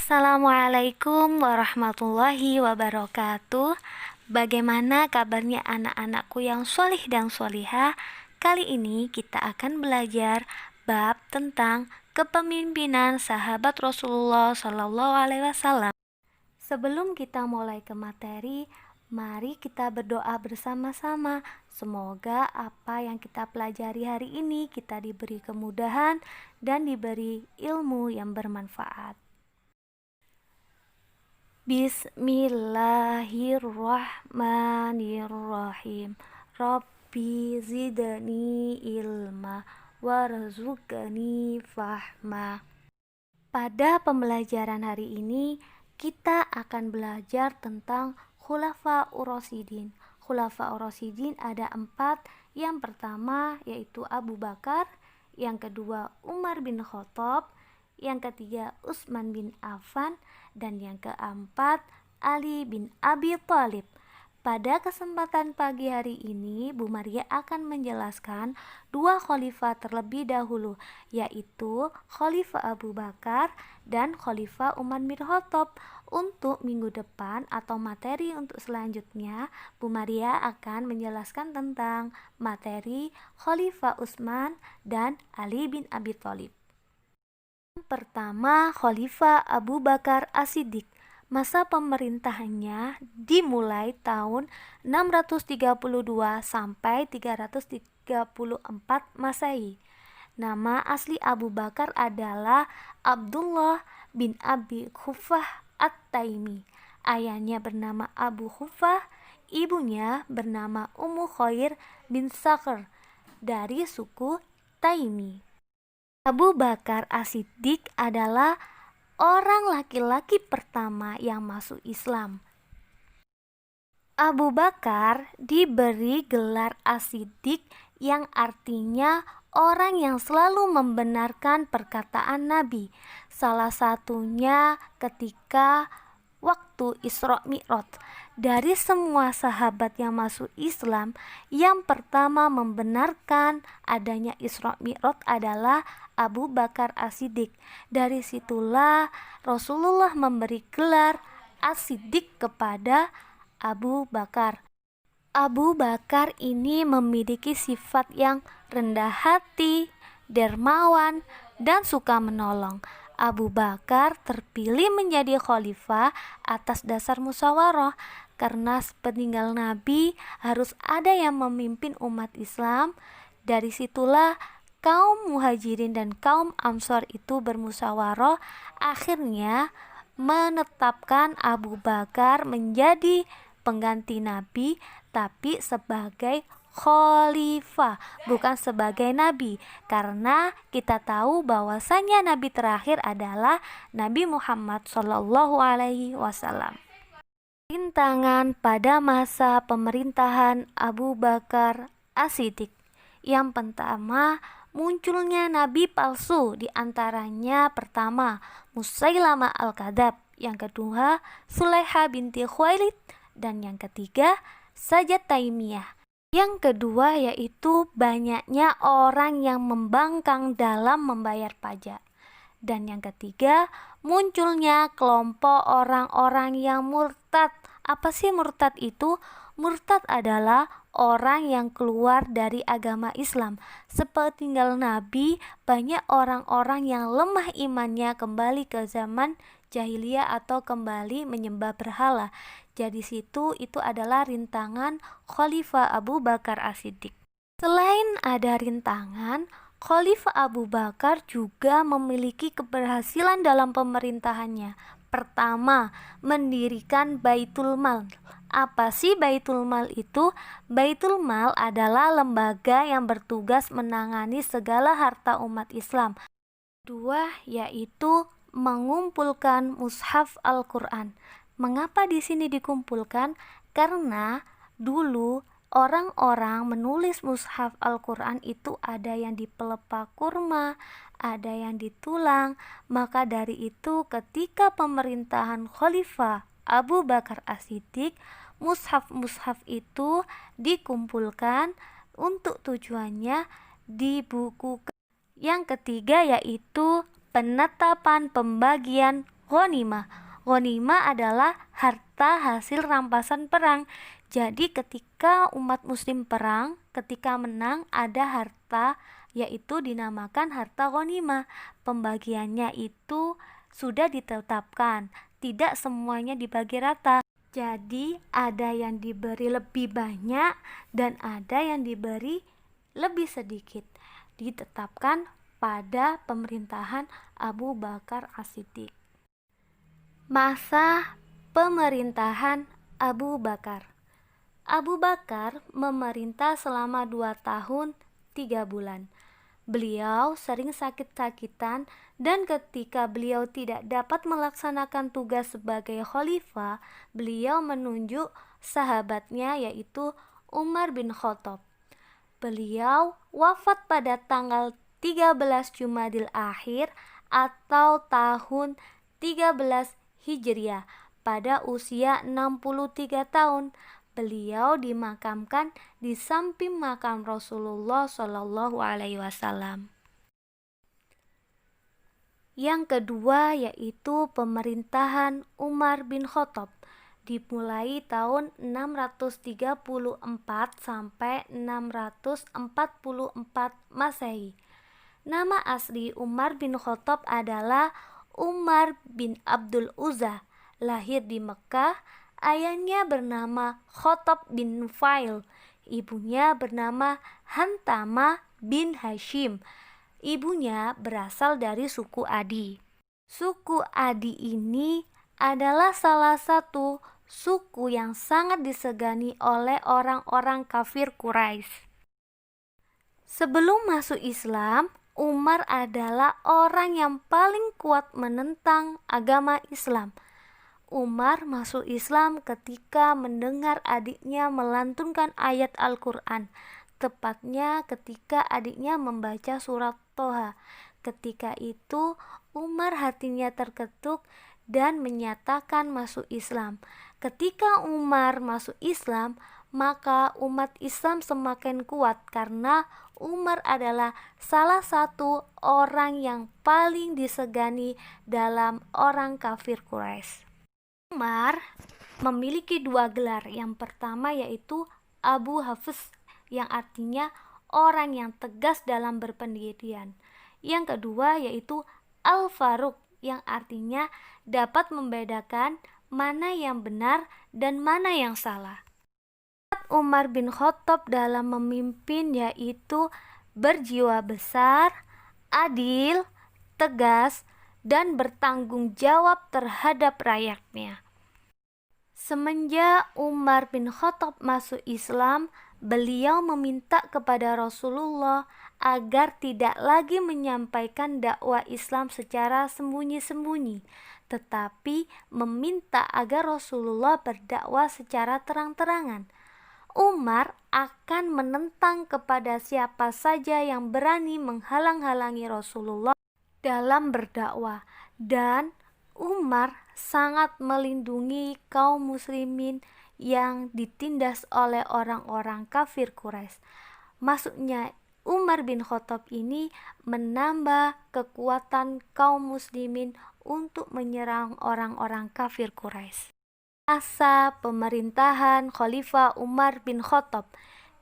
Assalamualaikum warahmatullahi wabarakatuh. Bagaimana kabarnya anak-anakku yang solih dan solihah? Kali ini kita akan belajar bab tentang kepemimpinan sahabat Rasulullah Shallallahu Alaihi Wasallam. Sebelum kita mulai ke materi, mari kita berdoa bersama-sama. Semoga apa yang kita pelajari hari ini kita diberi kemudahan dan diberi ilmu yang bermanfaat. Bismillahirrahmanirrahim. Rabbi zidni ilma warzuqni fahma. Pada pembelajaran hari ini kita akan belajar tentang Khulafaur Rasyidin. Khulafaur Rasyidin ada 4. Yang pertama yaitu Abu Bakar, yang kedua Umar bin Khattab, yang ketiga Utsman bin Affan, dan yang keempat Ali bin Abi Thalib. Pada kesempatan pagi hari ini, Bu Maria akan menjelaskan 2 khalifah terlebih dahulu, yaitu Khalifah Abu Bakar dan Khalifah Umar bin Khattab. Untuk minggu depan atau materi untuk selanjutnya, Bu Maria akan menjelaskan tentang materi Khalifah Utsman dan Ali bin Abi Thalib. Pertama, Khalifah Abu Bakar As-Siddiq. Masa pemerintahannya dimulai tahun 632 sampai 334 Masehi. Nama asli Abu Bakar adalah Abdullah bin Abi Khufah At-Taimi. Ayahnya bernama Abu Khufah, ibunya bernama Ummu Khair bin Sakhr dari suku Taimi. Abu Bakar As-Siddiq adalah orang laki-laki pertama yang masuk Islam. Abu Bakar diberi gelar As-Siddiq yang artinya orang yang selalu membenarkan perkataan Nabi. Salah satunya ketika waktu Isra Mi'raj. Dari semua sahabat yang masuk Islam, yang pertama membenarkan adanya Isra Mi'raj adalah Abu Bakar As-Siddiq. Dari situlah Rasulullah memberi gelar As-Siddiq kepada Abu Bakar. Abu Bakar ini memiliki sifat yang rendah hati, dermawan, dan suka menolong. Abu Bakar terpilih menjadi khalifah atas dasar musyawarah karena sepeninggal Nabi harus ada yang memimpin umat Islam. Dari situlah kaum Muhajirin dan kaum Ansor itu bermusyawarah, akhirnya menetapkan Abu Bakar menjadi pengganti Nabi, tapi sebagai khalifah, bukan sebagai nabi, karena kita tahu bahwasanya nabi terakhir adalah Nabi Muhammad Shallallahu Alaihi Wasallam. Rintangan pada masa pemerintahan Abu Bakar As-Siddiq. Yang pertama, munculnya nabi palsu, di antaranya pertama Musailamah Al-Kadzab, yang kedua Sulaiha binti Khuwailid, dan yang ketiga Sajjad Taimiyah. Yang kedua yaitu banyaknya orang yang membangkang dalam membayar pajak. Dan yang ketiga, munculnya kelompok orang-orang yang murtad. Apa sih murtad itu? Murtad adalah orang yang keluar dari agama Islam. Sepeninggal Nabi, banyak orang-orang yang lemah imannya kembali ke zaman jahiliyah atau kembali menyembah berhala. Jadi itu adalah rintangan Khalifah Abu Bakar As-Siddiq. Selain ada rintangan, Khalifah Abu Bakar juga memiliki keberhasilan dalam pemerintahannya. Pertama, mendirikan Baitul Mal. Apa sih Baitul Mal itu? Baitul Mal adalah lembaga yang bertugas menangani segala harta umat Islam. Kedua, yaitu mengumpulkan mushaf Al-Quran. Mengapa di sini dikumpulkan? Karena dulu orang-orang menulis mushaf Al-Quran itu ada yang di pelepah kurma, ada yang di tulang. Maka dari itu ketika pemerintahan Khalifah Abu Bakar As-Siddiq, mushaf-mushaf itu dikumpulkan untuk tujuannya dibukukan. Yang ketiga yaitu penetapan pembagian ghanimah. Ghanimah adalah harta hasil rampasan perang. Jadi ketika umat muslim perang, ketika menang ada harta yaitu dinamakan harta ghanimah. Pembagiannya itu sudah ditetapkan, tidak semuanya dibagi rata. Jadi ada yang diberi lebih banyak dan ada yang diberi lebih sedikit. Ditetapkan pada pemerintahan Abu Bakar As-Siddiq. Masa pemerintahan Abu Bakar. Abu Bakar memerintah selama 2 tahun 3 bulan. Beliau sering sakit-sakitan dan ketika beliau tidak dapat melaksanakan tugas sebagai khalifah, beliau menunjuk sahabatnya yaitu Umar bin Khattab. Beliau wafat pada tanggal 13 Jumadil Akhir atau tahun 13 Hijriah pada usia 63 tahun. Beliau dimakamkan di samping makam Rasulullah Shallallahu Alaihi Wasallam. Yang kedua yaitu pemerintahan Umar bin Khattab, dimulai tahun 634 sampai 644 Masehi. Nama asli Umar bin Khattab adalah Umar bin Abdul Uzza, lahir di Mekah. Ayahnya bernama Khattab bin Nufail, ibunya bernama Hantamah bin Hashim. Ibunya berasal dari suku Adi. Suku Adi ini adalah salah satu suku yang sangat disegani oleh orang-orang kafir Quraisy. Sebelum masuk Islam, Umar adalah orang yang paling kuat menentang agama Islam. Umar masuk Islam ketika mendengar adiknya melantunkan ayat Al-Quran, tepatnya ketika adiknya membaca surat Toha. Ketika itu Umar hatinya terketuk dan menyatakan masuk Islam. Ketika Umar masuk Islam, maka umat Islam semakin kuat karena Umar adalah salah satu orang yang paling disegani dalam orang kafir Quraisy. Umar memiliki 2 gelar. Yang pertama yaitu Abu Hafs, yang artinya orang yang tegas dalam berpendirian. Yang kedua yaitu Al-Faruq, yang artinya dapat membedakan mana yang benar dan mana yang salah. Umar bin Khattab dalam memimpin yaitu berjiwa besar, adil, tegas, dan bertanggung jawab terhadap rakyatnya. Semenjak Umar bin Khattab masuk Islam, beliau meminta kepada Rasulullah agar tidak lagi menyampaikan dakwah Islam secara sembunyi-sembunyi, tetapi meminta agar Rasulullah berdakwah secara terang-terangan. Umar akan menentang kepada siapa saja yang berani menghalang-halangi Rasulullah dalam berdakwah, dan Umar sangat melindungi kaum muslimin yang ditindas oleh orang-orang kafir Quraisy. Masuknya Umar bin Khattab ini menambah kekuatan kaum muslimin untuk menyerang orang-orang kafir Quraisy. Masa pemerintahan Khalifah Umar bin Khattab.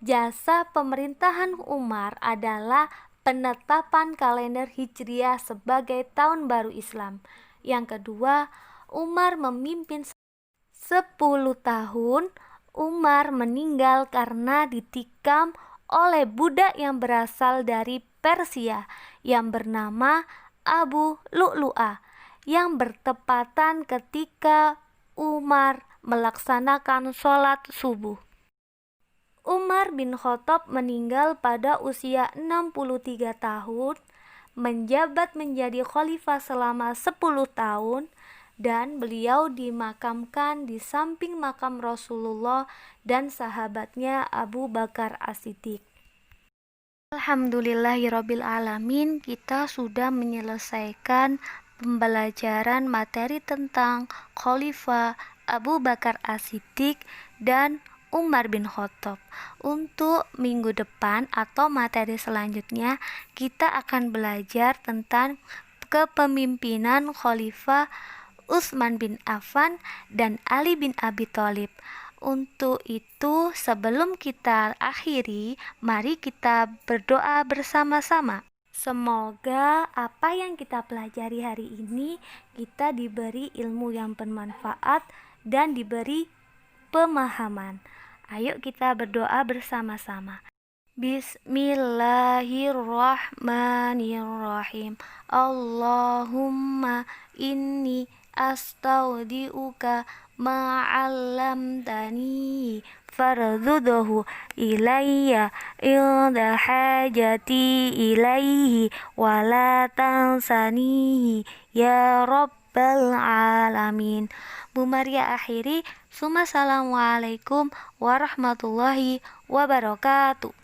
Jasa pemerintahan Umar adalah penetapan kalender Hijriah sebagai tahun baru Islam. Yang kedua, Umar memimpin 10 tahun. Umar meninggal karena ditikam oleh budak yang berasal dari Persia yang bernama Abu Lu'lu'ah, yang bertepatan ketika Umar melaksanakan sholat subuh. Umar bin Khattab meninggal pada usia 63 tahun, menjabat menjadi khalifah selama 10 tahun, dan beliau dimakamkan di samping makam Rasulullah dan sahabatnya Abu Bakar As-Siddiq. Alhamdulillahirabbil alamin, kita sudah menyelesaikan pembelajaran materi tentang Khalifah Abu Bakar As-Siddiq dan Umar bin Khattab. Untuk minggu depan atau materi selanjutnya, kita akan belajar tentang kepemimpinan Khalifah Utsman bin Affan dan Ali bin Abi Thalib. Untuk itu, sebelum kita akhiri, mari kita berdoa bersama-sama. Semoga apa yang kita pelajari hari ini kita diberi ilmu yang bermanfaat dan diberi pemahaman. Ayo kita berdoa bersama-sama. Bismillahirrahmanirrahim. Allahumma inni astaudiuka ma'allamtani farzuduhu ilayya inda hajati ilaihi wala tansanihi ya rabbal alamin. Bu Maria akhiri, Assalamualaikum warahmatullahi wabarakatuh.